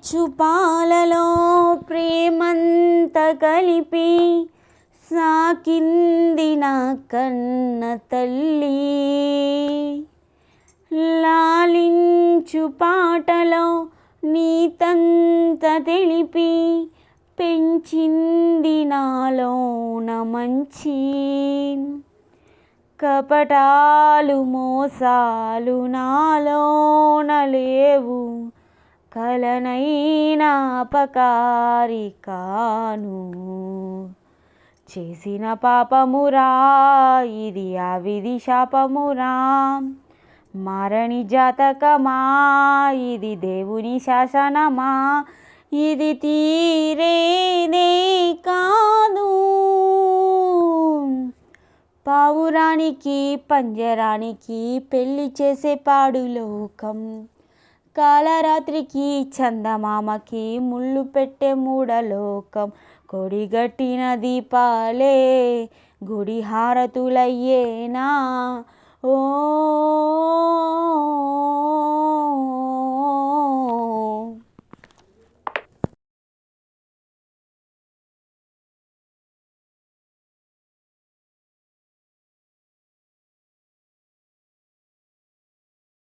పచ్చుపాలలో ప్రేమంత కలిపి సాకింది నా కన్న తల్లి. లాలించు పాటలో నీతంత తెలిపి పెంచింది నాలోన మంచి. కపటాలు మోసాలు నాలోన లేవు, కలనైనా అపకారి కాను. చేసిన పాపమురా ఇది ఆ విధి శాపమురా, మారని జాతకమా ఇది దేవుని శాసనమా, ఇది తీరేదే కాదు. పావురానికి పంజరానికి పెళ్లి చేసే పాడు లోకం, కాలరాత్రికి చందమామకి ముళ్ళు పెట్టే మూఢలోకం. కొడిగట్టిన దీపాలే గుడి హారతులయ్యేనా. ఓ